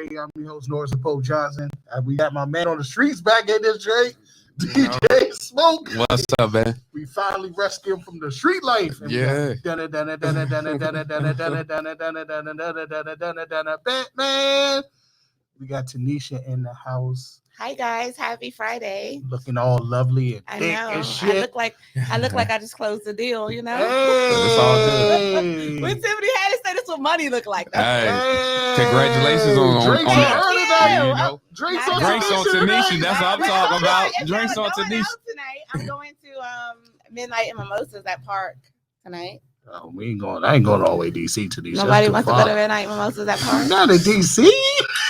Friday. I'm your host, Norris Pope Johnson. We got my man on the streets back in this Drake. DJ Smoke. What's up, man? We finally rescued him from the street life. And yeah. Batman. We got Tanisha in the house. Hi guys, happy Friday. Looking all lovely and thick and shit. I look like I just closed the deal, you know. Hey. It's all good. When Tiffany had to say this what money look like. Hey. Congratulations on Drinks that. Drinks on Tanisha. That's what I'm talking about. Drinks on Tanisha. Tonight, I'm going to Midnight and Mimosas at Park tonight. Oh, we ain't going. I ain't going all the way to DC to these. Nobody wants to go to Midnight Mimosas at Park. Not in DC.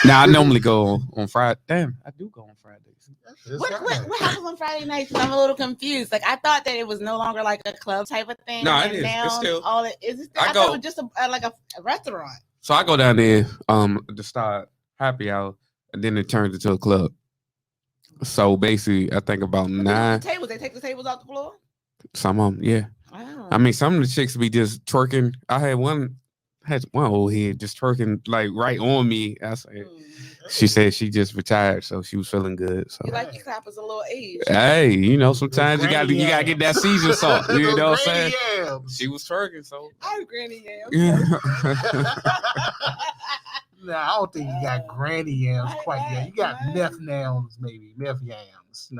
Now I normally go on Friday. Damn, I do go on Fridays. What happens on Friday nights? I'm a little confused. Like I thought that it was no longer like a club type of thing. No, it is. It's still. I thought it was just like a restaurant. So I go down there to start happy hour, and then it turns into a club. So basically, I think about 9 tables. They take the tables off the floor. Some of them, yeah. Wow. I mean, some of the chicks be just twerking. I had one old head just twerking like right on me. I said, she said she just retired, so she was feeling good. So you like your clappers a little age. Hey, you know, sometimes you gotta get that season salt. You know what I'm saying? Yams. She was twerking, so I'm granny yams. Nah, I don't think you got granny yams quite yet. You got meth yams, maybe meth yams.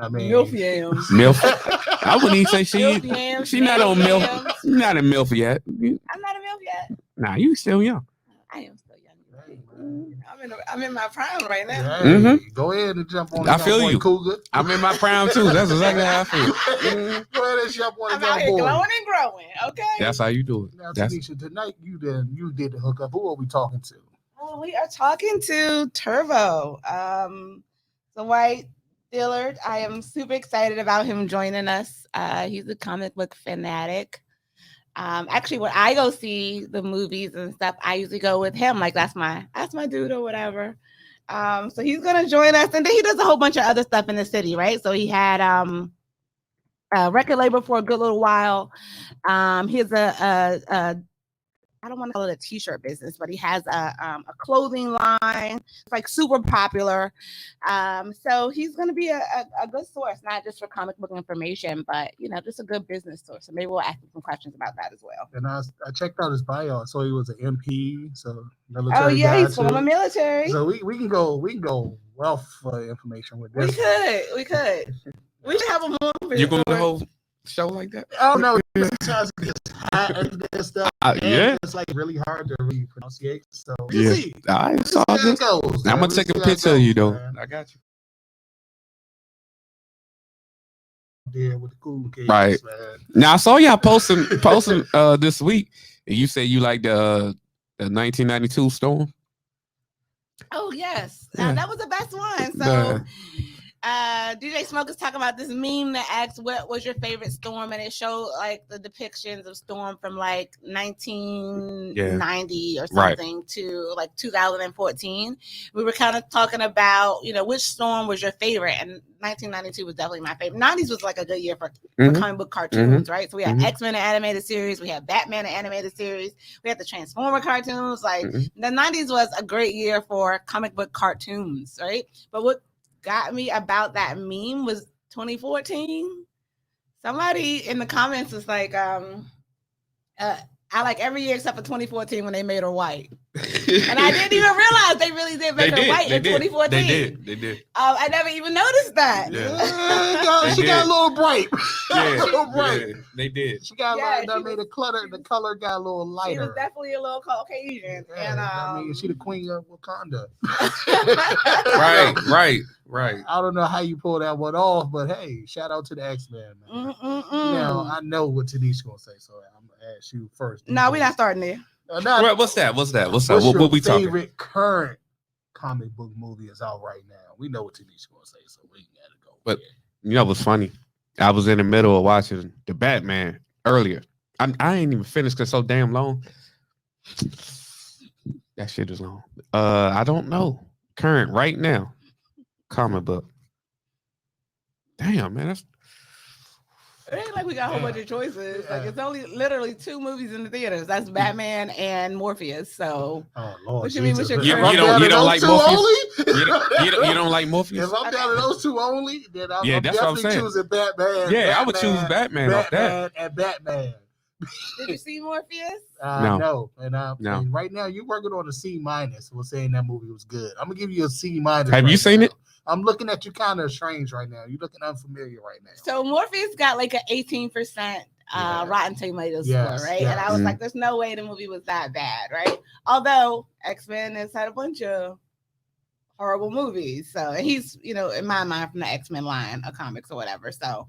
I mean, milf yams. Milf. I wouldn't even say she not on milf. She's not a milf yet. I'm not a milf yet. Nah, you still young. I am still young. I'm in my prime right now. Hey, go ahead and jump on. I feel you. Cougar. I'm in my prime too. That's exactly how I feel. Go ahead and jump on. I'm out here glowing and growing. Okay. That's how you do it. Now, Tanisha, tonight you did the hookup. Who are we talking to? Oh, we are talking to Turbo. Dwight Turbodillard. I am super excited about him joining us. He's a comic book fanatic. Actually, when I go see the movies and stuff, I usually go with him. Like that's my dude or whatever. So he's gonna join us, and then he does a whole bunch of other stuff in the city, right? So he had a record label for a good little while. He has a I don't want to call it a t-shirt business, but he has a clothing line. It's like super popular. So he's going to be a good source, not just for comic book information, but, you know, just a good business source. So maybe we'll ask him some questions about that as well. And I checked out his bio. So he was an MP. So military. Oh, yeah, he's from the military. So we can go wealth information with this. We could. We should have a movie. You going to the whole show like that? Oh, no. Sometimes it gets hot and stuff. Yeah. It's like really hard to really pronunciate. So yeah. All right, so I'm going to take a picture of you, though. Man. I got you. There with the cool kids, right. Man. Now, I saw y'all posting this week, and you said you like the 1992 storm. Oh, yes. Yeah. That was the best one. So... DJ Smoke is talking about this meme that asks what was your favorite storm, and it showed like the depictions of storm from like 1990 or something to like 2014. We were kind of talking about, you know, which storm was your favorite, and 1992 was definitely my favorite. 90s was like a good year for comic book cartoons, right? So we had X-Men animated series, we had Batman animated series, we had the Transformer cartoons. Like the 90s was a great year for comic book cartoons, right? But what got me about that meme was 2014. Somebody in the comments was like, I like every year except for 2014 when they made her white. And I didn't even realize they really did make her white in 2014. They did. I never even noticed that. Yeah. She got a little bright. Yeah, a little bright. Yeah, they did. She got made the color got a little lighter. She was definitely a little Caucasian. Yeah, and I mean, she the queen of Wakanda. Right. I don't know how you pull that one off, but hey, shout out to the X-Men, man. Now, I know what Tanisha's going to say, so I'm going to ask you first. No, we're not starting there. What's that? What we talking? Favorite current comic book movie is out right now. We know what Tanisha's going to say, so we got to go. But you know what's funny? I was in the middle of watching the Batman earlier. I ain't even finished because it's so damn long. That shit is long. I don't know. Current right now. Comic book. Damn, man. It ain't like we got a whole bunch of choices. Like it's only literally 2 movies in the theaters. That's Batman and Morpheus. So, oh Lord, what you mean? What's your You current? don't like Morpheus? Only? You don't like Morpheus? If I'm down to those 2 only, then I'm that's what I'm definitely saying. choosing Batman. Yeah, I would choose Batman off that. And Batman. Did you see Morpheus? No. And No. and right now you're working on a C-. We're saying that movie was good. I'm gonna give you a C-. Have you seen it? I'm looking at you kind of strange right now. You're looking unfamiliar right now. So Morpheus got like an 18% Rotten Tomatoes score, right? Yes. And I was like, there's no way the movie was that bad, right? Although X-Men has had a bunch of horrible movies. So he's, in my mind, from the X-Men line of comics or whatever. So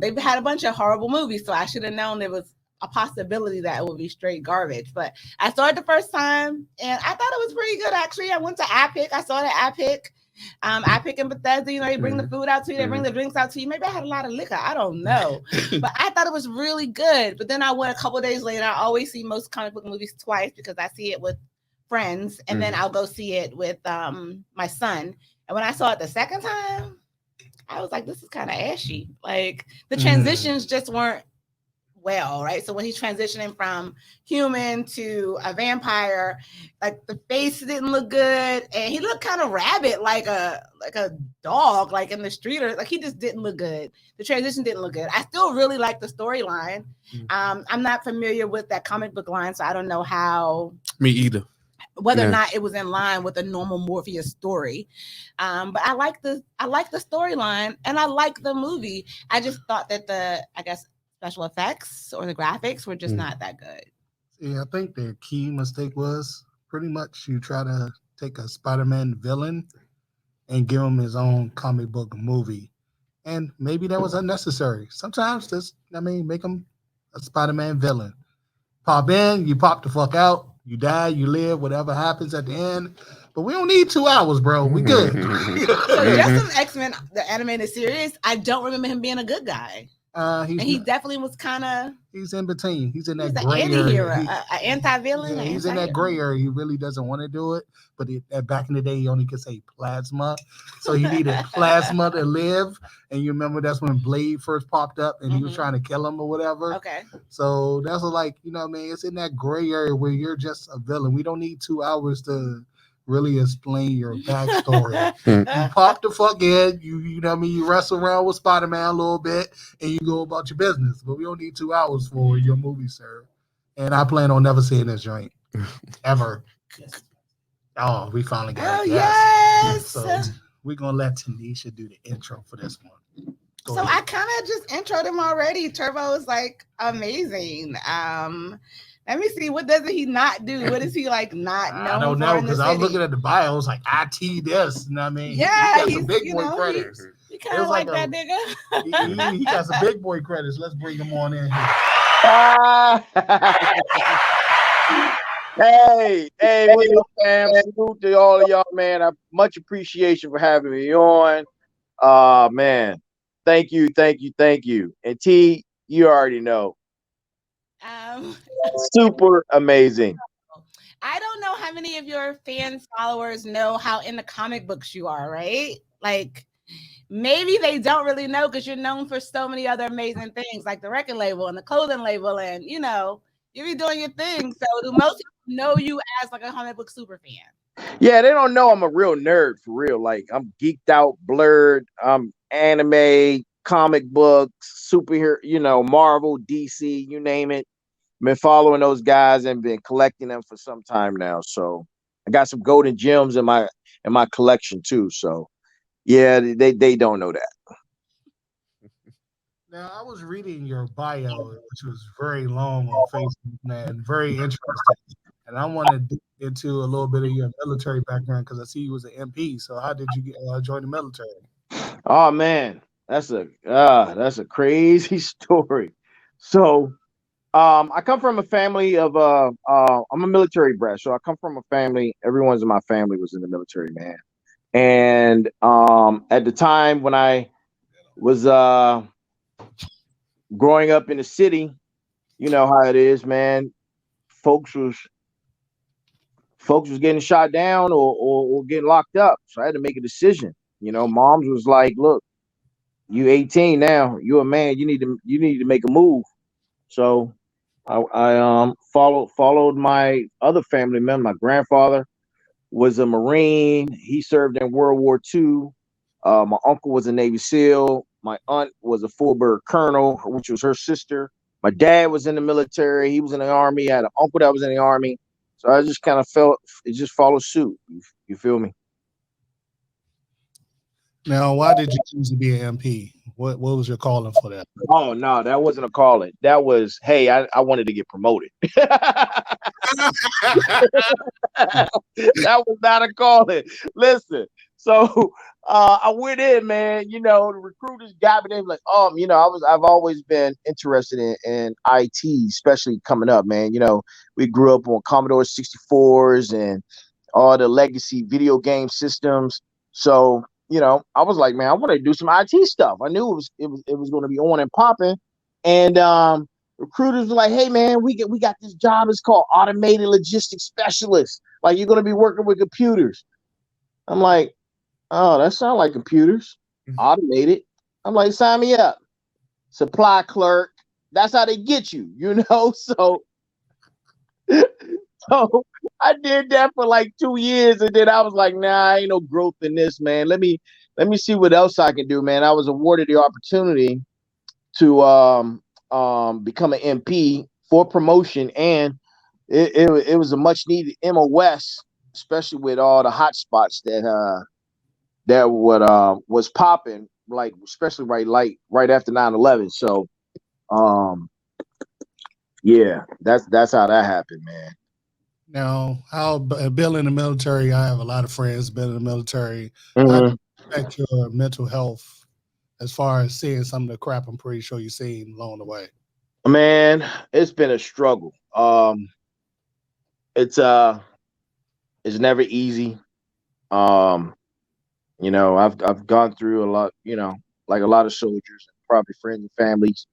they've had a bunch of horrible movies. So I should have known there was a possibility that it would be straight garbage. But I saw it the first time and I thought it was pretty good, actually. I went to iPic. I saw it at iPic. iPic and Bethesda, they bring the food out to you, they bring the drinks out to you. Maybe I had a lot of liquor, I don't know. But I thought it was really good. But then I went a couple of days later. I always see most comic book movies twice because I see it with friends and then I'll go see it with my son. And when I saw it the second time, I was like, this is kind of ashy. Like the transitions just weren't well, right? So when he's transitioning from human to a vampire, like the face didn't look good, and he looked kind of rabid, like a dog, like in the street, or like he just didn't look good. The transition didn't look good. I still really like the storyline. I'm not familiar with that comic book line, so I don't know how. Me either. Whether or not it was in line with a normal Morpheus story, but I like the storyline and I like the movie. I just thought that the special effects or the graphics were just not that good. Yeah, I think the key mistake was pretty much you try to take a Spider-Man villain and give him his own comic book movie, and maybe that was unnecessary. Sometimes make him a Spider-Man villain. Pop in, you pop the fuck out. You die, you live, whatever happens at the end. But we don't need 2 hours, bro. We good. So just from X-Men, the animated series, I don't remember him being a good guy. He definitely was kind of. He's in between. He's in that gray area. An anti-villain. Yeah, he's in that gray area. He really doesn't want to do it. But back in the day, he only could say plasma. So he needed plasma to live. And you remember that's when Blade first popped up and he was trying to kill him or whatever. Okay. So that's it's in that gray area where you're just a villain. We don't need 2 hours to really explain your backstory. You pop the fuck in, you wrestle around with Spider-Man a little bit and you go about your business. But we don't need 2 hours for your movie, sir. And I plan on never seeing this joint. Ever. Oh, we finally got it. Yes. So we're gonna let Tanisha do the intro for this one. So I kind of just introed him already. Turbo is like amazing. Let me see. What does he not do? What is he like not known for? I don't know because I was looking at the bios like IT this. You know what I mean? Yeah, he got some big boy credits. He kind of like that nigga. He got some big boy credits. Let's bring him on in here. Hey, what's up, fam? Salute to all of y'all, man. I much appreciation for having me on. Man, thank you. And T, you already know. Super amazing. I don't know how many of your fans, followers know how in the comic books you are, right? Like maybe they don't really know because you're known for so many other amazing things like the record label and the clothing label and you be doing your thing. So do most people know you as like a comic book super fan? Yeah, they don't know I'm a real nerd for real. Like I'm geeked out, blurred, anime, comic books, superhero, Marvel, DC, you name it. Been following those guys and been collecting them for some time now. So I got some golden gems in my collection too. So yeah, they don't know that. Now I was reading your bio, which was very long on Facebook, man, very interesting. And I want to dig into a little bit of your military background because I see you was an MP. So how did you join the military? Oh man, that's a crazy story. So I come from a family of I'm a military brat, so I come from a family. Everyone's in my family was in the military, man. And at the time when I was growing up in the city, you know how it is, man. Folks was getting shot down or getting locked up, so I had to make a decision. Moms was like, "Look, You 18 now. You're a man. You need to make a move. So I followed my other family member. My grandfather was a Marine. He served in World War II. My uncle was a Navy SEAL. My aunt was a full-bird colonel, which was her sister. My dad was in the military. He was in the Army. I had an uncle that was in the Army. So I just kind of felt it just followed suit. You feel me? Now, why did you choose to be an MP? What was your calling for that? Oh no, that wasn't a calling. That was, hey, I wanted to get promoted. That was not a calling. Listen, so I went in, man. You know, the recruiters got me. They were like, you know, I've always been interested in IT, especially coming up, man. You know, we grew up on Commodore 64s and all the legacy video game systems. So, you know, I was like, man, I want to do some IT stuff. I knew it was going to be on and popping, and recruiters were like, hey, man, we got this job. It's called automated logistics specialist. Like, you're going to be working with computers. I'm like, oh, that sounds like computers. Automated. I'm like, sign me up. Supply clerk. That's how they get you, you know? So I did that for like 2 years, and then I was like, nah, ain't no growth in this, man. Let me see what else I can do, man. I was awarded the opportunity to become an MP for promotion, and it was a much needed MOS, especially with all the hot spots that was popping, like especially right after 9/11. So yeah, that's how that happened, man. Now, how Bill in the military? I have a lot of friends been in the military. Mm-hmm. How do you affect your mental health as far as seeing some of the crap I'm pretty sure you've seen along the way? Man, it's been a struggle. It's never easy. You know, I've gone through a lot, you know, like a lot of soldiers, probably friends and families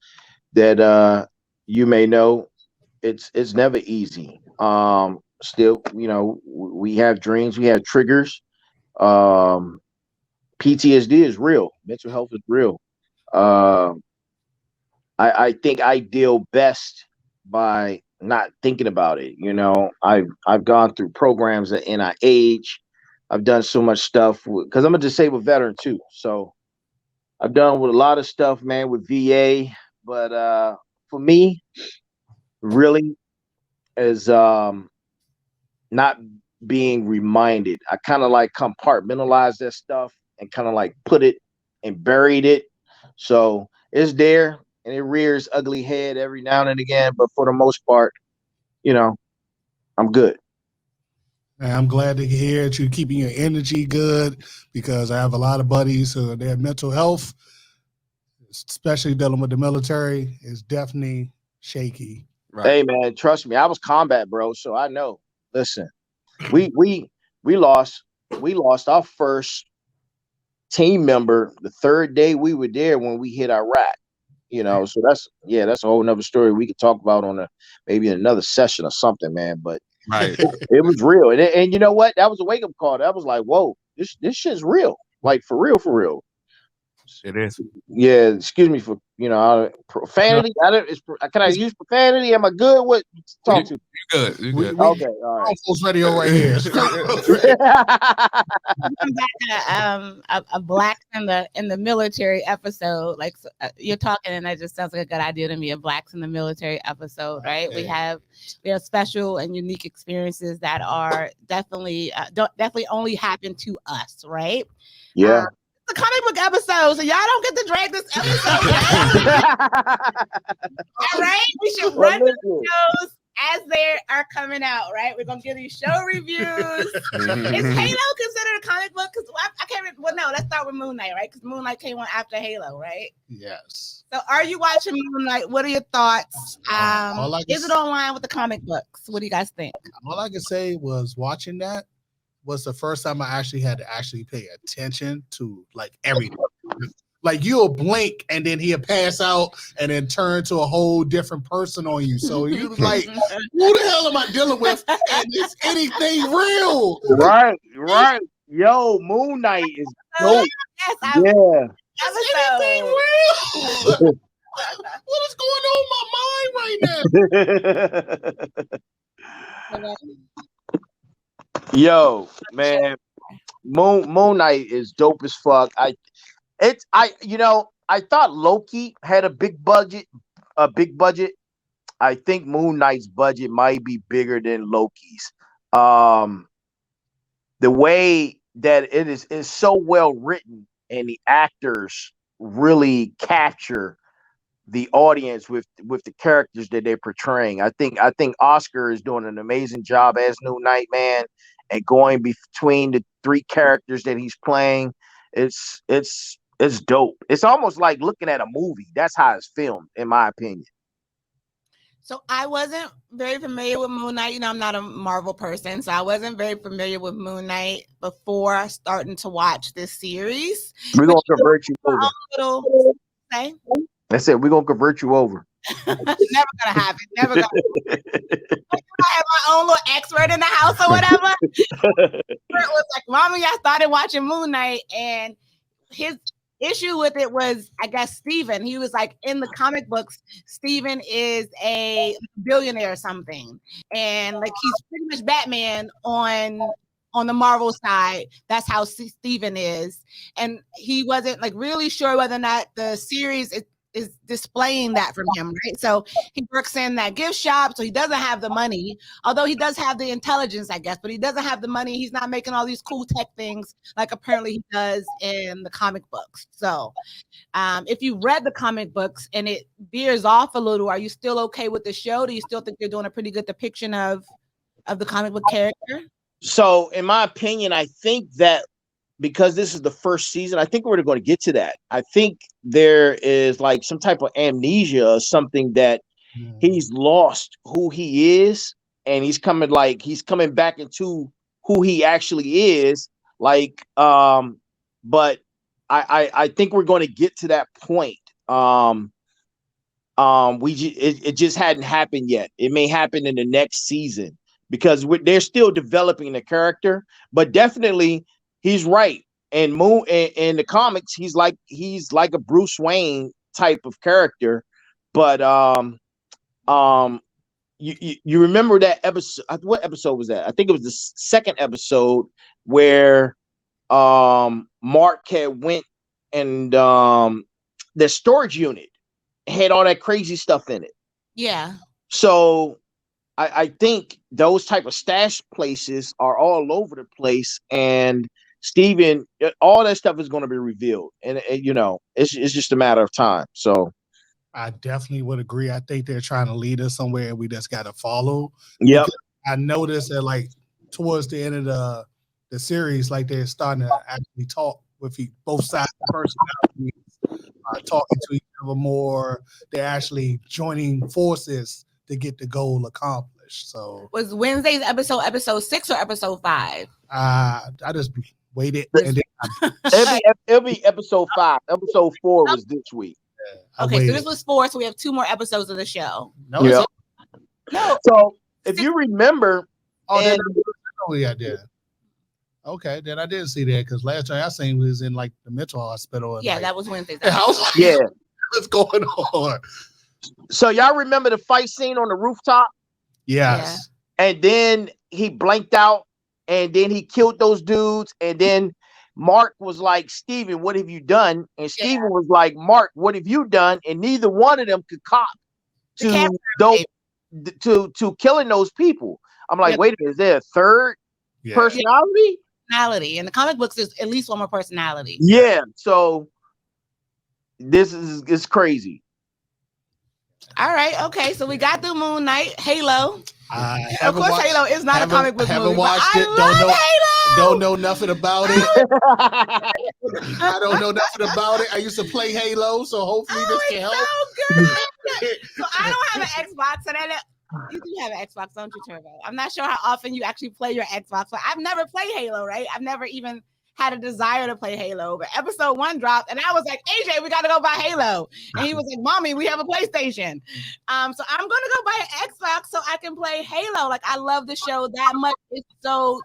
that you may know. It's never easy. Still, you know, we have dreams, we have triggers. PTSD is real. Mental health is real. I think I deal best by not thinking about it. You know, I've gone through programs at NIH. I've done so much stuff because I'm a disabled veteran too. So I've done with a lot of stuff, man, with VA. But for me, really, is not being reminded. I kind of like compartmentalize that stuff and kind of like put it and buried it. So it's there and it rears ugly head every now and again. But for the most part, you know, I'm good. And I'm glad to hear that you're keeping your energy good, because I have a lot of buddies who their mental health, especially dealing with the military, is definitely shaky. Right. Hey man, trust me, I was combat, bro, so I know. Listen, we lost our first team member the third day we were there when we hit Iraq. You know, so that's a whole nother story we could talk about on maybe another session or something, man. But Right. it was real, and you know what? That was a wake up call. That was like, whoa, this shit's real, like for real, for real. It is. Yeah, excuse me for profanity. Can I use profanity? Am I good? What talk to? You're good. You're good. Okay, all right. Folks radio right here. A blacks in the military episode, like you're talking, and that just sounds like a good idea to me. A blacks in the military episode, right? We have special and unique experiences that are definitely only happen to us, right? Yeah. A comic book episode, so y'all don't get to drag this episode. All right, we should run the shows as they are coming out. Right, we're gonna give you show reviews. Is Halo considered a comic book? Because I can't remember. Well, no, let's start with Moon Knight, right? Because Moon Knight came on after Halo, right? Yes. So, are you watching Moon Knight? What are your thoughts? Is it online with the comic books? What do you guys think? All I can say was watching that was the first time I actually had to actually pay attention to like everything. Like you'll blink and then he'll pass out and then turn to a whole different person on you. So you was like, who the hell am I dealing with? And is anything real? Right. Yo, Moon Knight is dope. Yes, episode. Real? What is going on in my mind right now? Yo, man, Moon Knight is dope as fuck. I thought Loki had a big budget. I think Moon Knight's budget might be bigger than Loki's. The way that it is so well written, and the actors really capture the audience with the characters that they're portraying. I think Oscar is doing an amazing job as Moon Knight, man, and going between the three characters that he's playing. It's dope. It's almost like looking at a movie. That's how it's filmed, in my opinion. So I wasn't very familiar with Moon Knight. You know, I'm not a Marvel person, so I wasn't very familiar with Moon Knight before starting to watch this series. We're gonna convert you over. Say? I said we're gonna convert you over. Never gonna happen. Never gonna. I have my own little expert in the house or whatever. It was like, "Mommy, I started watching Moon Knight," and his issue with it was, I guess, Steven. He was like, in the comic books, Steven is a billionaire or something, and like he's pretty much Batman on the Marvel side. That's how Steven is, and he wasn't like really sure whether or not the series is displaying that from him, right? So he works in that gift shop, so he doesn't have the money, although he does have the intelligence, I guess, but he doesn't have the money. He's not making all these cool tech things like apparently he does in the comic books. So if you read the comic books and it veers off a little, are you still okay with the show? Do you still think they're doing a pretty good depiction of the comic book character? So in my opinion, I think that because this is the first season, I think we're going to get to that. I think there is like some type of amnesia or something that he's lost who he is, and he's coming back into who he actually is. Like, but I think we're going to get to that point. It just hadn't happened yet. It may happen in the next season because they're still developing the character, but definitely. He's right. And in the comics, he's like a Bruce Wayne type of character. But you remember that episode? What episode was that? I think it was the second episode where Mark had went and the storage unit had all that crazy stuff in it. Yeah. So I think those type of stash places are all over the place, and Steven, all that stuff is going to be revealed, and you know, it's just a matter of time. So I definitely would agree. I think they're trying to lead us somewhere, and we just got to follow. Yep. Because I noticed that like towards the end of the series, like they're starting to actually talk with both sides of the personalities, talking to each other more. They're actually joining forces to get the goal accomplished. So was Wednesday's episode 6 or episode 5? I just waited. And then it'll be episode 5. Episode 4 was this week. Okay, so this was 4, so we have 2 more episodes of the show. No. So if you remember, I did. Okay, then I didn't see that because last time I seen was in like the mental hospital. Yeah, that was Wednesday. Yeah, what's going on? So y'all remember the fight scene on the rooftop? Yes. Yeah. And then he blanked out, and then he killed those dudes, and then Mark was like, "Steven, what have you done?" And Steven was like, "Mark, what have you done?" And neither one of them could cop to killing those people. I'm like, wait a minute, is there a third personality? In the comic books, there's at least one more personality. Yeah. So this is crazy. All right. Okay. So we got through Moon Knight, Halo. Of course, Halo is not a comic book movie. Haven't watched it. Don't know nothing about it. I don't know nothing about it. I used to play Halo, so hopefully this can help. So good. So I don't have an Xbox, and you do have an Xbox, don't you, Turbo? I'm not sure how often you actually play your Xbox, but I've never played Halo, right? I've never even had a desire to play Halo, but episode 1 dropped, and I was like, AJ, we got to go buy Halo. And he was like, Mommy, we have a PlayStation. So I'm going to go buy an Xbox so I can play Halo. Like, I love the show that much. It's so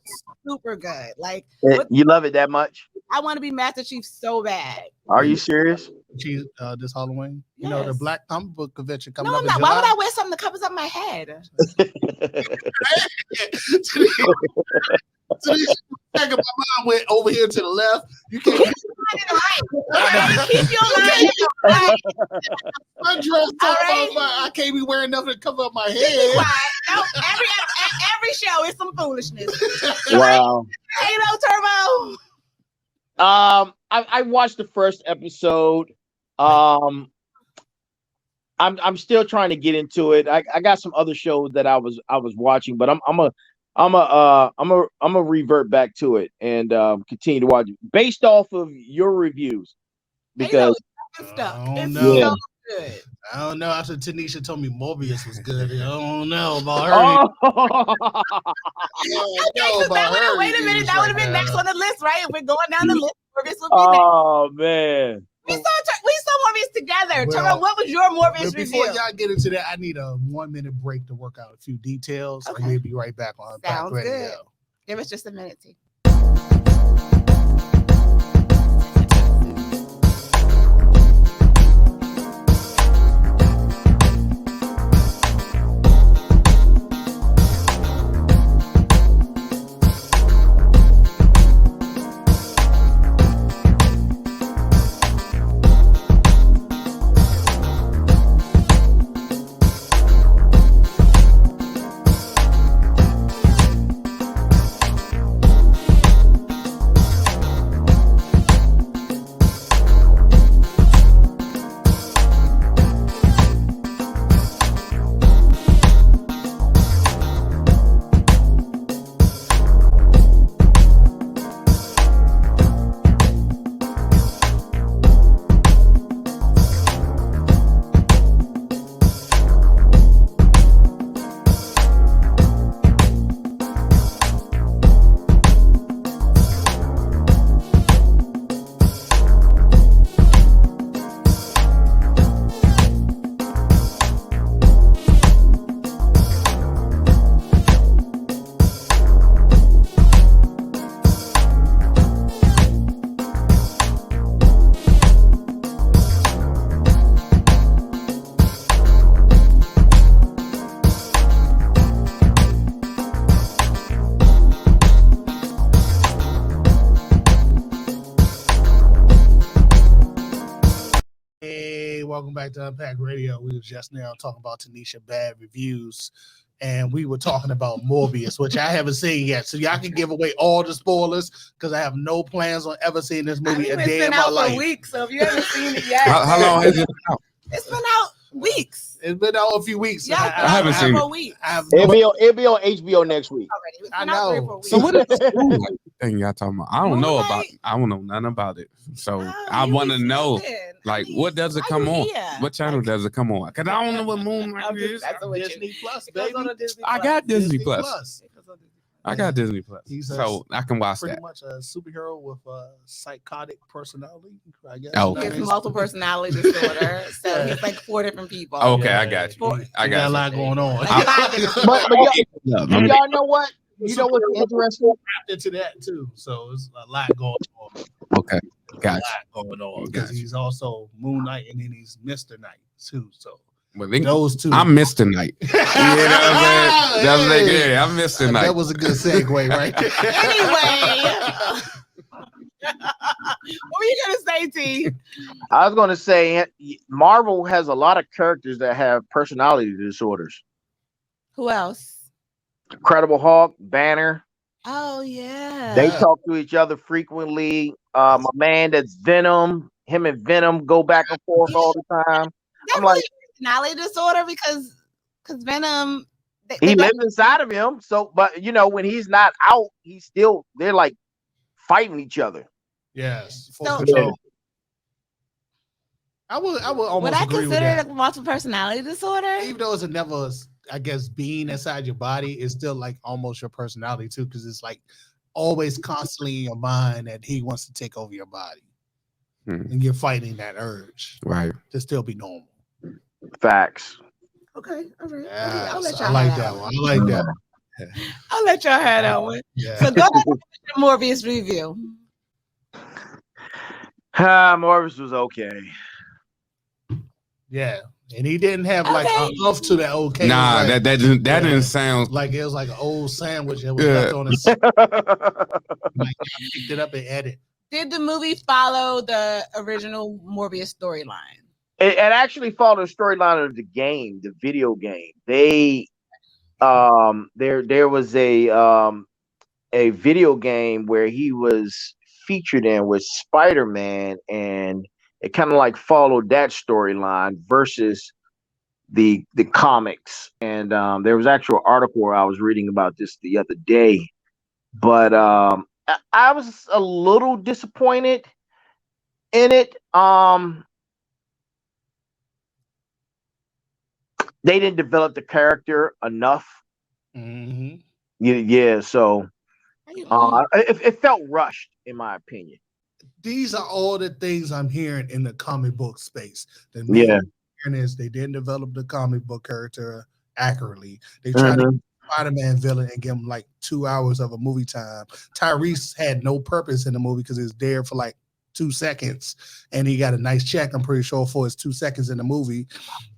super good. Like, you love it that much? I want to be Master Chief so bad. Are you serious? She this Halloween. You know the Yes. Black Comic Book Convention coming No, up I'm in not. July. Why would I wear something that covers up my head? So this back of my mind went over here to the left. You can't Keep your mind in the right. my dress All talking right. about I can't be wearing nothing to cover up my Be head. quiet. No, every show is some foolishness. Wow. Hey, no, Turbo. I watched the first episode. I'm still trying to get into it. I got some other shows that I was watching, but I'm a revert back to it and continue to watch it based off of your reviews because It's stuff. I don't It's know. so good. I don't know. After Tanisha told me Morbius was good, I don't know about her. oh, Wait a minute. That would have been next on the list, right? If we're going down the list, Morbius would be next. oh man. We saw Morbius together. Well, Turbo, what was your Morbius But before review? y'all get into that, I need a 1 minute break to work out a few details. Okay. And we'll be right back on Back Sounds Radio. good. Give us just a minute, T. Welcome back to Unpack Radio. We were just now talking about Tanisha bad reviews, and we were talking about Morbius, which I haven't seen yet. So y'all can give away all the spoilers because I have no plans on ever seeing this movie a day in my out life. for weeks, so if you haven't seen it yet, How long has it been out? it's been out weeks. It's been out a few weeks. Yeah, I haven't seen it. for weeks I have It'll no, be on HBO next week. already. It's I been out 3 or know. 4 weeks. So what is this Moonlight thing y'all talking about? I don't know about. Moonlight? I don't know nothing about it. So Oh, I you want to be know, sleeping. like, I mean, what does it why come you on? here? What channel does it come on? Because I don't know what Moonlight I'm just is. messing with you. Disney Plus, It goes baby. on a Disney I Plus. got Disney Plus. It goes on Disney Plus. I got Disney Plus, He's a- so I can watch Pretty that. much a superhero with a psychotic personality, I guess. Oh, He okay. has multiple personality disorder, so he's like 4 different people. Okay, I got you. Four- I He got got a you. lot going on. Like 5 different people. But y'all know what? You know what's interesting? into that too. So it's a lot going on. Okay, A got lot going on because Gotcha. he's also Moon Knight and then he's Mr. Knight too. So you. Well, they- those two. I'm Mr. Knight. You know what I'm saying? That's like, yeah, I'm Mr. Knight. That was a good segue, right? Anyway. What were you gonna say, T? I was gonna say Marvel has a lot of characters that have personality disorders. Who else? Incredible Hulk, Banner, Oh yeah. they talk to each other frequently. My man that's Venom, him and Venom go back and forth all the time. That's I'm like- personality disorder because Venom. He lives inside of him. So, but you know, when he's not out, they're like fighting each other. Yes. For So- control. I would almost Would I agree with consider that. it a multiple personality disorder? Even though it's a never, I guess, being inside your body is still like almost your personality too, because it's like always constantly in your mind that he wants to take over your body, and you're fighting that urge Right. to still be normal. Facts. Okay, all right. Yes, I'll let I y'all like have that one. I like that. I'll let y'all have that one. Yeah. So go ahead with the Morbius review. Morris was okay. Yeah. And he didn't have like Okay. a huff to that okay. Nah, Like, that didn't sound like it was like an old sandwich that was left on his like picked it up and ate Did the movie follow the original Morbius storyline? It actually followed the storyline of the game, the video game. They there was a video game where he was featured in with Spider-Man, and it kind of like followed that storyline versus the comics. And there was actual article where I was reading about this the other day, but I was a little disappointed in it. They didn't develop the character enough. Mm-hmm. Yeah, so it felt rushed, in my opinion. These are all the things I'm hearing in the comic book space. The main thing is they didn't develop the comic book character accurately. They tried to Spider-Man villain and give him like 2 hours of a movie time. Tyrese had no purpose in the movie because he was there for like 2 seconds and he got a nice check, I'm pretty sure, for his 2 seconds in the movie.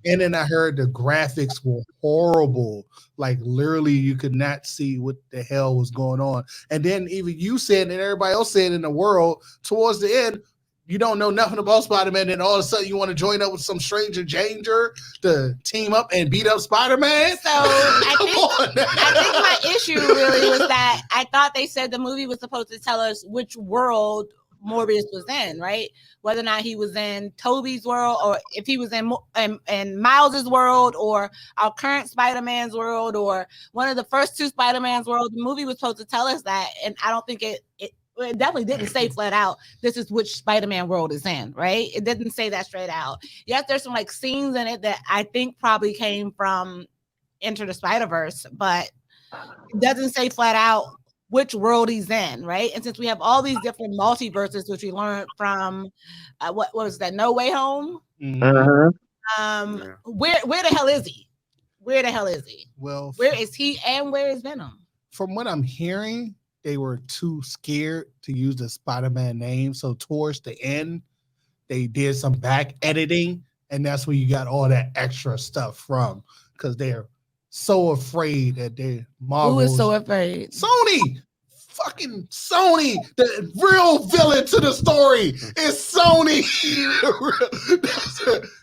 And then I heard the graphics were horrible. Like literally you could not see what the hell was going on. And then even you said and everybody else said in the world towards the end, you don't know nothing about Spider-Man, and all of a sudden you want to join up with some stranger danger to team up and beat up Spider-Man? So I think my issue really was that I thought they said the movie was supposed to tell us which world Morbius was in, right? Whether or not he was in Toby's world, or if he was in Miles's world, or our current Spider-Man's world, or one of the first 2 Spider-Man's world. The movie was supposed to tell us that, and I don't think it definitely didn't say flat out this is which Spider-Man world is in, right? It didn't say that straight out. Yes, there's some like scenes in it that I think probably came from Enter the Spider-Verse, but it doesn't say flat out which world he's in, right? And since we have all these different multiverses, which we learned from what was that, No Way Home? Mm-hmm. Where the hell is he? Where the hell is he? Well, where is he and where is Venom? From what I'm hearing, they were too scared to use the Spider-Man name. So towards the end, they did some back editing, and that's where you got all that extra stuff from, because they're so afraid that they Marvel. Who is so afraid? Sony. Fucking Sony. The real villain to the story is Sony.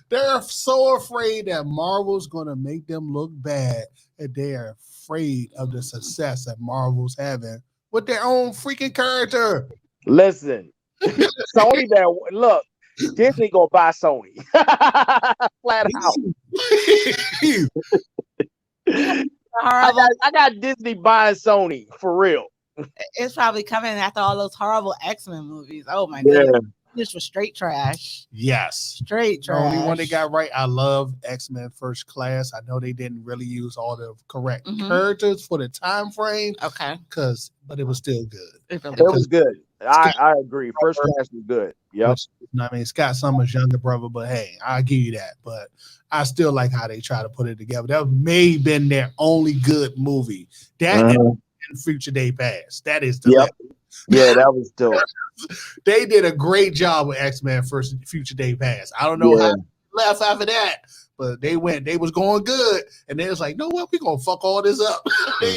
They're so afraid that Marvel's going to make them look bad, and they're afraid of the success that Marvel's having with their own freaking character. Listen, Sony, look, Disney gonna buy Sony. Flat out. I got Disney buying Sony for real. It's probably coming after all those horrible X-Men movies. Oh my goodness. This was straight trash. Yes. Straight trash. The only one they got right. I love X-Men First Class. I know they didn't really use all the correct characters for the time frame. Okay. But it was still good. It was good. I agree. First Class was good. Yep. I mean, Scott Summers' younger brother, but hey, I'll give you that. But I still like how they try to put it together. That may have been their only good movie. That and Future Day Past. That is the Yeah, that was dope. They did a great job with X-Men First Future Day Past. I don't know how they left after that, but they was going good, and they was like, no, what, we gonna fuck all this up.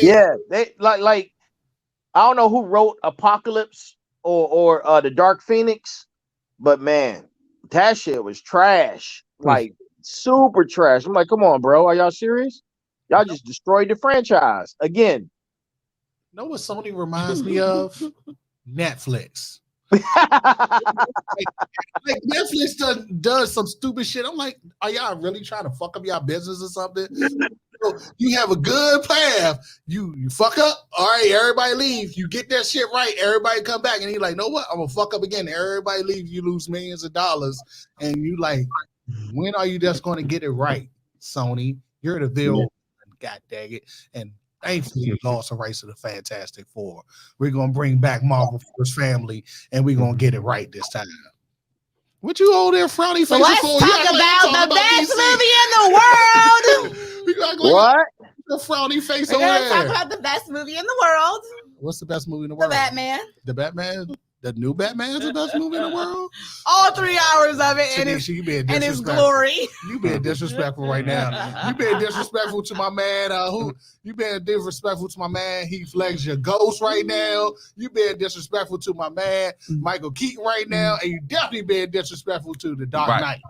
Yeah, they like I don't know who wrote Apocalypse or the Dark Phoenix, but man, that shit was trash. Like super trash. I'm like, come on, bro. Are y'all serious? Y'all just destroyed the franchise again. You know what Sony reminds me of? Netflix. like Netflix does some stupid shit. I'm like, are y'all really trying to fuck up y'all business or something? You have a good path. You fuck up. All right, everybody leave. You get that shit right. Everybody come back. And he's like, know what? I'm going to fuck up again. Everybody leave. You lose millions of dollars. And you like, when are you just going to get it right, Sony? You're the villain. God dang it. And thankfully, you lost the rights to the Fantastic Four. We're going to bring back Marvel First Family, and we're going to get it right this time. What you hold there frowny face for? Let's talk about the best movie in the world. What? The frowny face We're over going to there. talk about the best movie in the world. What's the best movie in the world? The Batman. The Batman? The new Batman is the best movie in the world. All 3 hours of it and Tanisha, you being its disrespectful. glory. You being disrespectful right now. You being disrespectful to my man. You being disrespectful to my man Heath Ledger Ghost right now. You being disrespectful to my man Michael Keaton right now, and you definitely being disrespectful to the Dark Knight.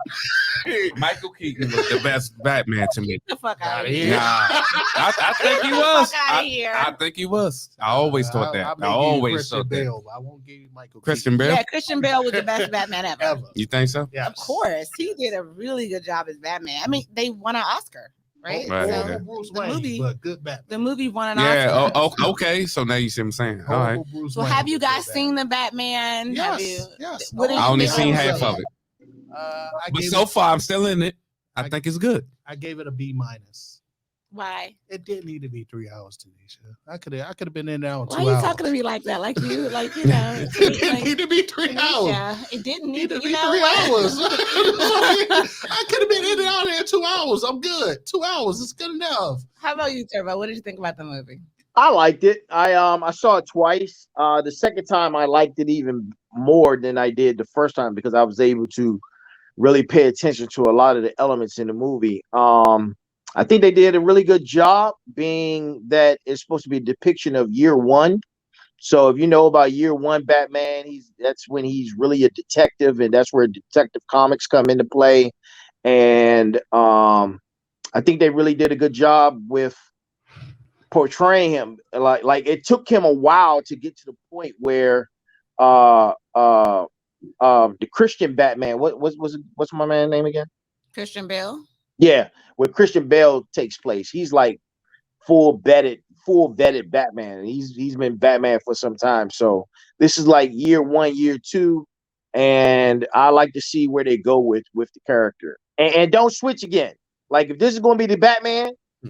Michael Keaton was the best Batman to me. Get the fuck out of Yeah. here. Nah, I think he Get the was. fuck outta here. I think he was. I always thought that. I always thought that. Bale, but I won't give you Michael Christian Bale. Yeah, Christian Bale was the best Batman ever. You think so? Yes. Of course, he did a really good job as Batman. I mean, they won an Oscar, right? Right, So yeah. Bruce the Wayne, movie- but good Batman. the movie won an Yeah. Oscar. Okay. So now you see what I'm saying. All right. Bruce So Wayne, have you but guys good seen the Batman? Batman. Have you? Yes. Yes. What did I you only think seen of half it? of it, I but gave so it, far I'm still in it. I think it's good. I gave it a B-. Why? It didn't need to be 3 hours, Tanisha. I could have been in there on 2 Why hours. are you talking to me like that? Like you know. It didn't like, need to be 3 hours. yeah, it didn't need Need to to be 3 hours. I could have been in and out there in 2 hours. I'm good. 2 hours is good enough. How about you, Turbo? What did you think about the movie? I liked it. I saw it twice. The second time I liked it even more than I did the first time because I was able to really pay attention to a lot of the elements in the movie. I think they did a really good job being that it's supposed to be a depiction of year one. So if you know about year one Batman, that's when he's really a detective, and that's where Detective Comics come into play. And I think they really did a good job with portraying him. Like it took him a while to get to the point where the Christian Batman, what's my man's name again? Christian Bale. Yeah, where Christian Bale takes place. He's like full vetted Batman. He's been Batman for some time. So this is like year one, year two, and I like to see where they go with the character. And don't switch again. Like if this is going to be the Batman,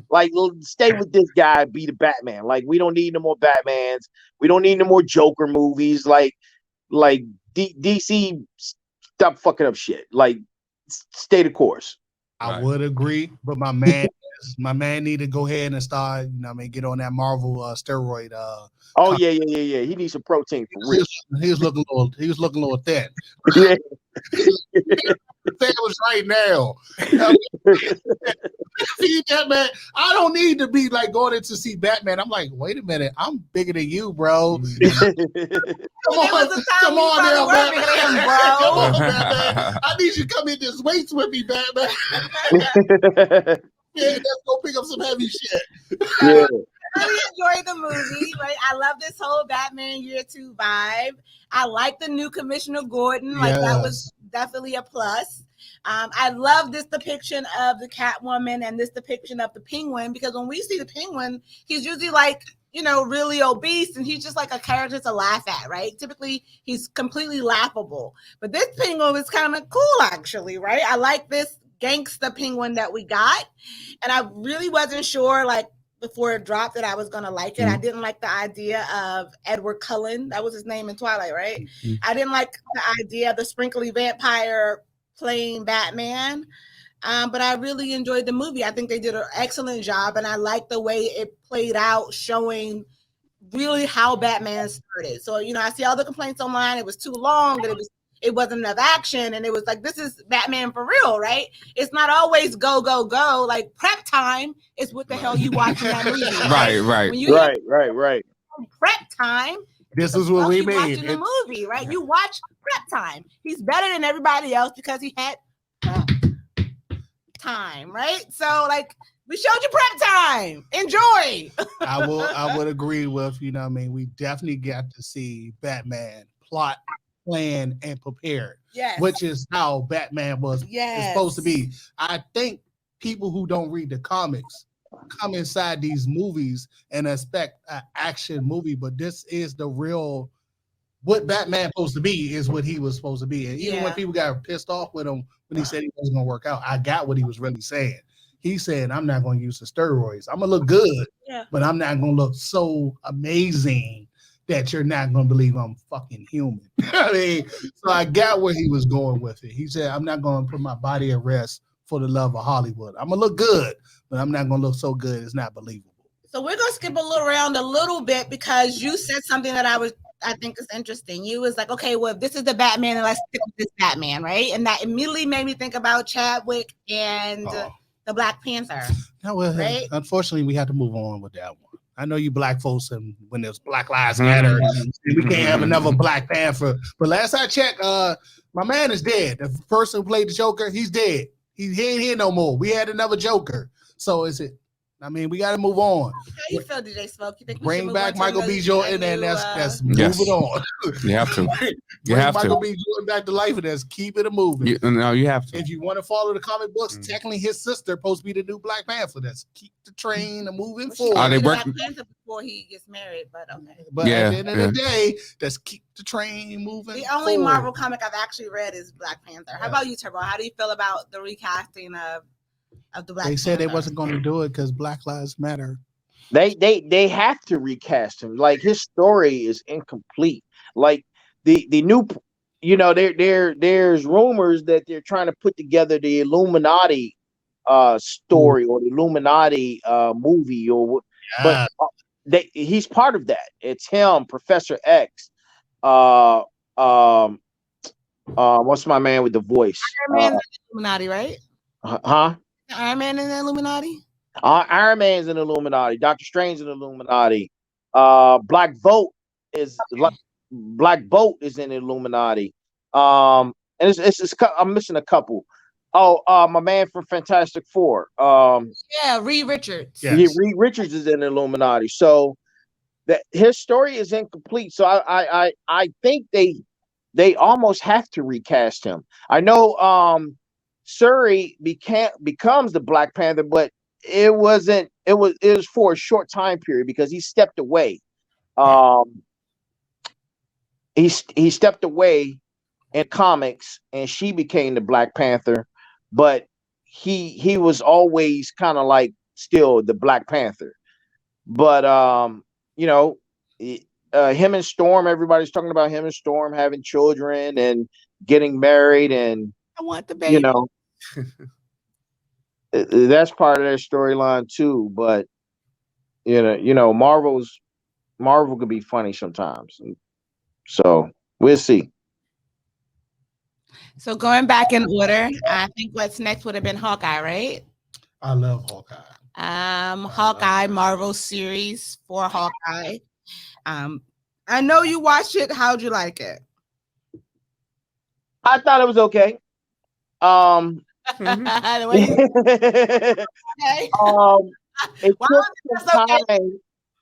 like stay with this guy, be the Batman. Like we don't need no more Batmans. We don't need no more Joker movies. Like DC, stop fucking up shit. Like stay the course. I would agree, but my man need to go ahead and start, get on that Marvel steroid. Oh yeah. He needs some protein for real. He was looking a little thin. Yeah. Famous right now. See that, man? I don't need to be like going in to see Batman. I'm like, wait a minute, I'm bigger than you, bro. Come on now, Batman. Come on, Batman. I need you to come in this weights with me, Batman. Yeah, let's go pick up some heavy shit. Yeah. I really enjoyed the movie. Right, I love this whole Batman Year 2 vibe. I like the new Commissioner Gordon. Like that was definitely a plus. I love this depiction of the Catwoman and this depiction of the Penguin, because when we see the Penguin, he's usually like, really obese, and he's just like a character to laugh at, right? Typically, he's completely laughable. But this Penguin was kind of cool, actually, right? I like this gangsta Penguin that we got, and I really wasn't sure, like, before it dropped that I was going to like it. I didn't like the idea of Edward Cullen. That was his name in Twilight, right? I didn't like the idea of the sprinkly vampire playing Batman. But I really enjoyed the movie. I think they did an excellent job, and I like the way it played out, showing really how Batman started. So, I see all the complaints online. It was too long, that it wasn't enough action, and it was like, this is Batman for real, right? It's not always go, go, go. Like prep time is what the hell you watching that movie. Right. When you Right. Prep time. This is what we mean. Watching the movie, right? You watch prep time. He's better than everybody else because he had prep time, right? So, like, we showed you prep time. Enjoy. I would agree with, we definitely got to see Batman plot, plan, and prepare. Yes. Which is how Batman was supposed to be. I think people who don't read the comics come inside these movies and expect an action movie, but this is the real, what Batman supposed to be is what he was supposed to be. And even when people got pissed off with him when he said he wasn't going to work out, I got what he was really saying. He said, I'm not going to use the steroids. I'm going to look good, but I'm not going to look so amazing that you're not going to believe I'm fucking human. So I got where he was going with it. He said, I'm not going to put my body at rest for the love of Hollywood. I'm going to look good, but I'm not going to look so good it's not believable. So we're going to skip around a little bit because you said something that I was I think is interesting. You was like, okay, well, if this is the Batman, then let's stick with this Batman, right? And that immediately made me think about Chadwick and the Black Panther. No, well, right? Unfortunately, we had to move on with that one. I know you black folks, and when there's Black Lives Matter, we can't have another Black Panther. But last I checked, my man is dead. The person who played the Joker, he's dead. He ain't here no more. We had another Joker. So is it? I mean, we got to move on. How you feel, DJ Smoke? You think we Bring should move back on Michael to B. Jordan, and Yes. that's move it on. You have to. You Bring have Michael to. B. Jordan back to life, and let's keep it a moving. No, you have to. If you want to follow the comic books, technically his sister supposed to be the new Black Panther. That's keep the train moving forward. They Black Panther before he gets married, but okay. But at the end of the day, let's keep the train moving. The only forward. Marvel comic I've actually read is Black Panther. How about you, Turbo? How do you feel about the recasting of the Black Panther? They said they wasn't going to do it because Black Lives Matter. They have to recast him. Like his story is incomplete. Like the new, there's rumors that they're trying to put together the Illuminati story or the Illuminati movie but he's part of that. It's him, Professor X. What's my man with the voice? Iron Man's in the Illuminati, right? Huh? Iron Man in the Illuminati? Iron Man's in the Illuminati. Doctor Strange in the Illuminati. Black Bolt is in the Illuminati. And it's I'm missing a couple. My man from Fantastic Four. Reed Richards. Yes. Yeah, Reed Richards is in the Illuminati. So that his story is incomplete. So I think they almost have to recast him. I know Shuri becomes the Black Panther, but it was for a short time period because he stepped away. He stepped away in comics and she became the Black Panther, but he was always kind of like still the Black Panther. But him and Storm, everybody's talking about him and Storm having children and getting married, and I want the baby. That's part of their storyline too. But Marvel could be funny sometimes, so we'll see. So going back in order, I think what's next would have been Hawkeye, right? I love Hawkeye. Hawkeye Marvel series for Hawkeye. I know you watched it. How'd you like it? I thought it was okay.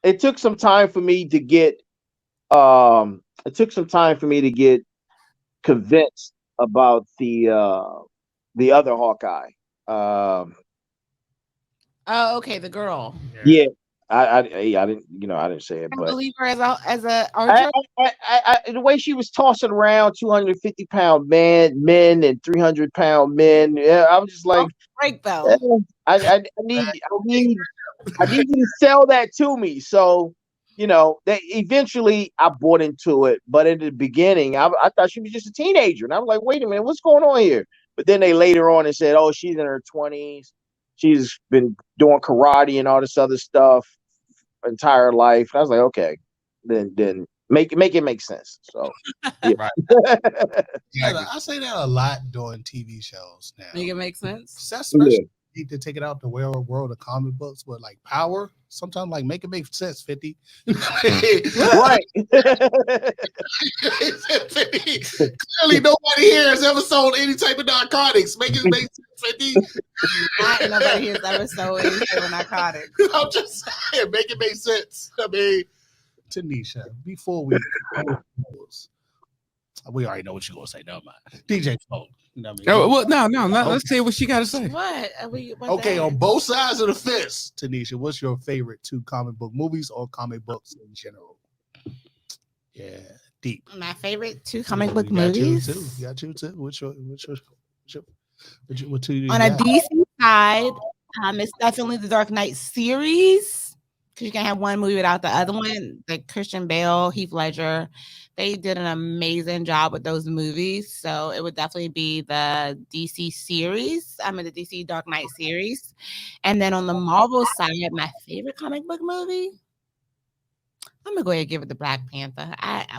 It took some time for me to get convinced about the other Hawkeye. Okay, the girl. Yeah. I didn't I didn't say it, but believe her as a archer. The way she was tossing around 250-pound men and 300-pound men, I was just like, break though. I need you to sell that to me. So they eventually I bought into it, but in the beginning I thought she was just a teenager, and I was like, wait a minute, what's going on here? But then they later on and said, oh, she's in her 20s. She's been doing karate and all this other stuff entire life. I was like, okay, then make it make sense. So yeah. Right. I say that a lot during TV shows now. Make it make sense. Especially need to take it out the world of comic books with like Power. Sometimes like make it make sense, 50. Right. 50. Clearly nobody here has ever sold any type of narcotics. Make it make sense, 50. Nobody here has ever sold any type of narcotics. I'm just saying, make it make sense. I mean, Tanisha, before we already know what you're gonna say. Never mind. DJ Smoke. You know what I mean? No. Let's see what she got to say. What? Okay, on both sides of the fence, Tanisha, what's your favorite 2 comic book movies or comic books in general? Yeah, deep. My favorite 2 comic book movies. You got you too. What 2 on a DC side, it's definitely the Dark Knight series, because you can't have one movie without the other one. Like Christian Bale, Heath Ledger, they did an amazing job with those movies. So it would definitely be the DC series. The DC Dark Knight series. And then on the Marvel side, my favorite comic book movie, I'm gonna go ahead and give it to Black Panther.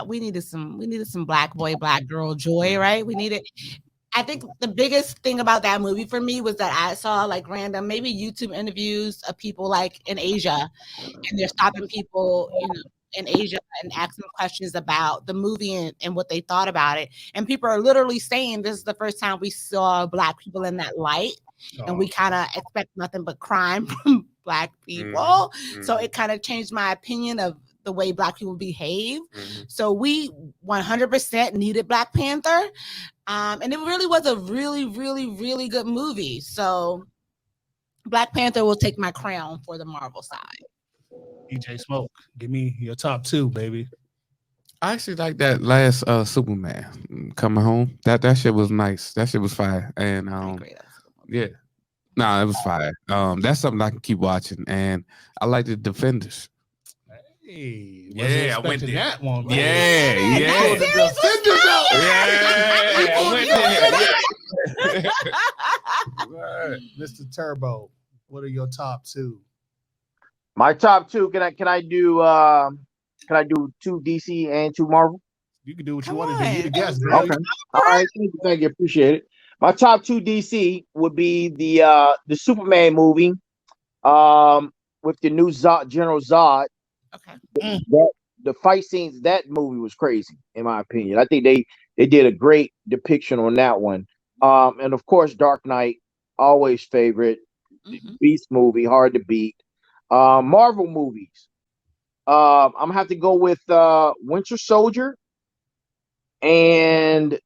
We needed some black boy, black girl joy, right? We needed. I think the biggest thing about that movie for me was that I saw like random, maybe YouTube interviews of people like in Asia, and they're stopping people, in Asia and asking questions about the movie and what they thought about it. And people are literally saying this is the first time we saw Black people in that light. And we kind of expect nothing but crime from Black people. So it kind of changed my opinion of the way Black people behave. So we 100% needed Black Panther. And it really was a really, really, really good movie. So Black Panther will take my crown for the Marvel side. DJ Smoke, give me your top 2, baby. I actually like that last Superman coming home. That shit was nice. That shit was fire. And yeah. Nah, it was fire. That's something I can keep watching. And I like the Defenders. Hey, yeah, I went there. That one. Man. Yeah. The Defenders out. Yeah, I went there. Mr. Turbo, what are your top 2? My top 2. Can I do 2 DC and 2 Marvel? You can do what you want to do. You the guest, bro. Okay. All right. Thank you. Appreciate it. My top 2 DC would be the Superman movie, with the new General Zod. Okay. The fight scenes, that movie was crazy, in my opinion. I think they did a great depiction on that one. And of course, Dark Knight, always favorite. Beast movie, hard to beat. Marvel movies. I'm gonna have to go with Winter Soldier and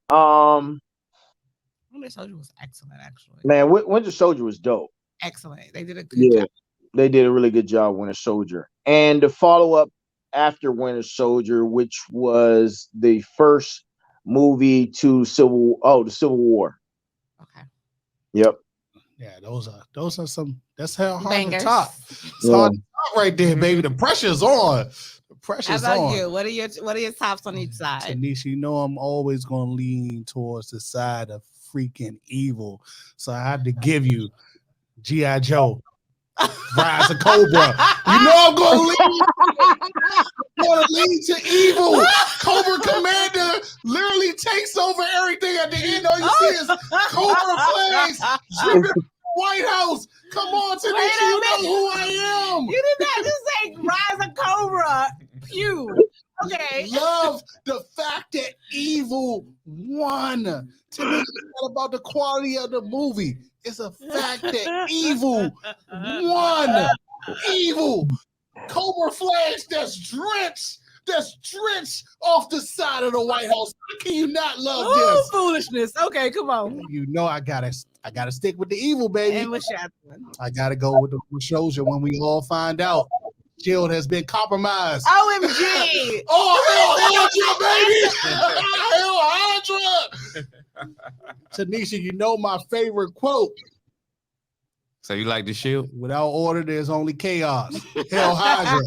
Winter Soldier was excellent, actually. Man, Winter Soldier was dope. Excellent. They did a good job. They did a really good job, Winter Soldier. And the follow-up after Winter Soldier, which was the first movie to the Civil War. Okay. Yep. Yeah, those are some. That's how hard Bangers. to top. It's hard to top right there, baby. The pressure's on. The pressure's on. How about you? What are your tops on each side? Tanisha, you know I'm always gonna lean towards the side of freaking evil. So I had to give you G.I. Joe. Rise of Cobra. You know I'm gonna lean to evil. Cobra Commander literally takes over everything at the end. All you see is Cobra flags dripping from the White House. Come on, Tanisha, you know who I am. You did not just say Rise of Cobra. Pew. Okay. Love the fact that evil won. To me, it's not about the quality of the movie. It's a fact that evil won. Evil. Cobra flags that's drenched off the side of the White House. How can you not love this? Foolishness. Okay, come on. You know I gotta stick with the evil, baby. And what's your one? I gotta go with the soldier when we all find out Shield has been compromised. OMG. Oh, hell Hydra, baby. Hell Hydra. Tanisha, you know my favorite quote. So you like the Shield? Without order, there's only chaos. Hell Hydra.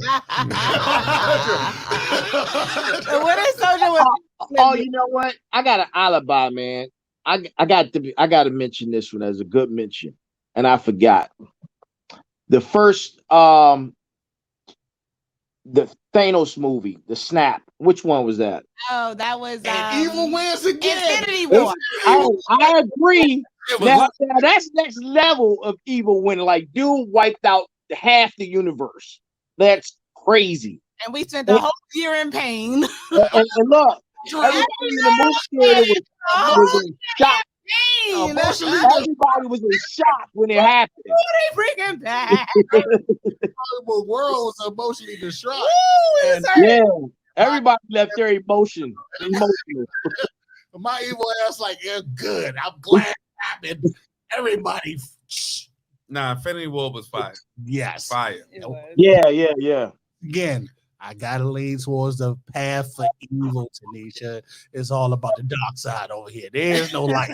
What is Soldier with? Oh, you know what? I got an alibi, man. I got to mention this one as a good mention, and I forgot. The first the Thanos movie, the Snap. Which one was that? Oh, that was Evil wins again. Infinity War. I agree. Now that's next level of evil when like dude wiped out half the universe. That's crazy. And we spent the whole year in pain. And look, everybody in the movie theater was in shock. Everybody was in shock when it happened. They bringing back. The Hollywood world was emotionally distraught. Yeah, everybody left their emotional. My evil ass like, yeah, good. I'm glad it happened. Everybody. Nah, Infinity War was fire. Yes. Fire. Yeah. Again, I gotta lean towards the path for evil, Tanisha. It's all about the dark side over here. There's no light.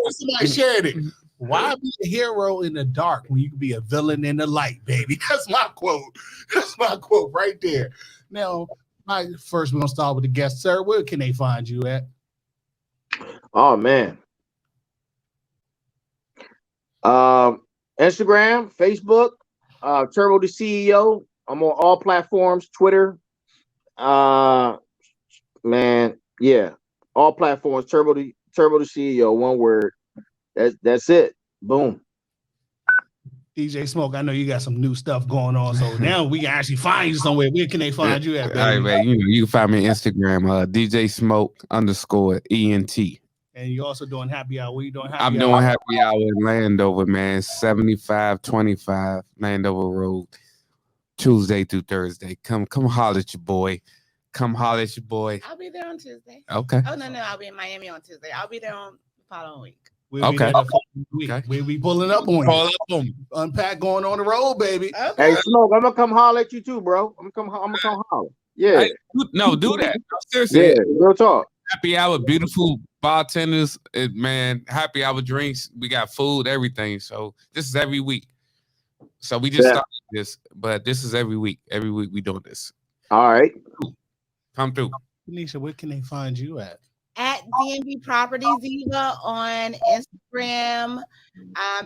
Somebody shared it. Why be a hero in the dark when you can be a villain in the light, baby? That's my quote. That's my quote right there. Now, first we're gonna start with the guest, sir. Where can they find you at? Oh man. Instagram, Facebook, Turbo the CEO. I'm on all platforms. Twitter, man, yeah, all platforms. Turbo the CEO, one word. That's it. Boom. DJ Smoke, I know you got some new stuff going on, so now we can actually find you somewhere. Where can they find you at, baby? All right, man. You can find me on Instagram, DJ Smoke _ENT. And you also doing happy hour. What you doing happy I'm hour? doing happy hour in Landover, man. 7525 Landover Road, Tuesday through Thursday. Come holler at your boy. Come holler at your boy. I'll be there on Tuesday. Okay. Oh no, I'll be in Miami on Tuesday. I'll be there on the following week. We'll be there the following week. Okay. We'll be pulling up on you. Pull up on me. Unpack going on the road, baby. Okay. Hey, Smoke, I'm gonna come holler at you too, bro. I'm gonna come holler. Yeah. Hey, no, do that. No, seriously. Yeah, real talk. Happy hour, beautiful bartenders, man. Happy hour drinks. We got food, everything. So this is every week. So we just started this, but this is every week. Every week we doing this. All right. Come through. Nisha, where can they find you at? At DMV Property Diva on Instagram,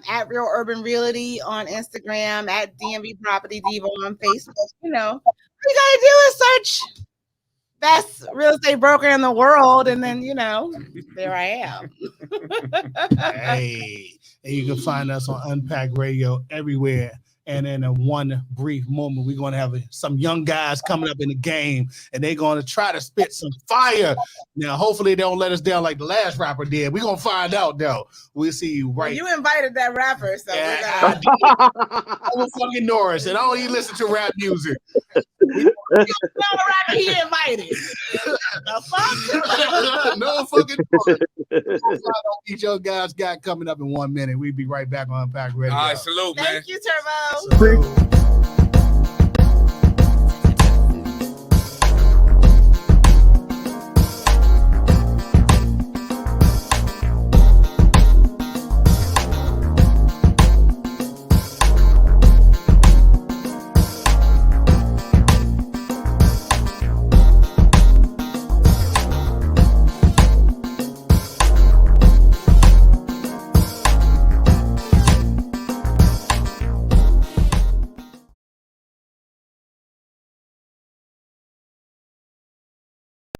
at Real Urban Realty on Instagram, at DMV Property Diva on Facebook. You know, all you gotta do is search best real estate broker in the world, and then there I am. Hey, and you can find us on Unpack Radio everywhere. And in a one brief moment, we're going to have some young guys coming up in the game, and they're going to try to spit some fire. Now, hopefully, they don't let us down like the last rapper did. We're going to find out, though. We'll see you right. Well, you invited that rapper, so I was fucking Norris, and I don't even listen to rap music. the rapper he invited. The fuck? No fucking Norris. Each young guys got coming up in 1 minute. We'll be right back on Unpack Radio. All right, salute, man. Thank you, Turbo. So,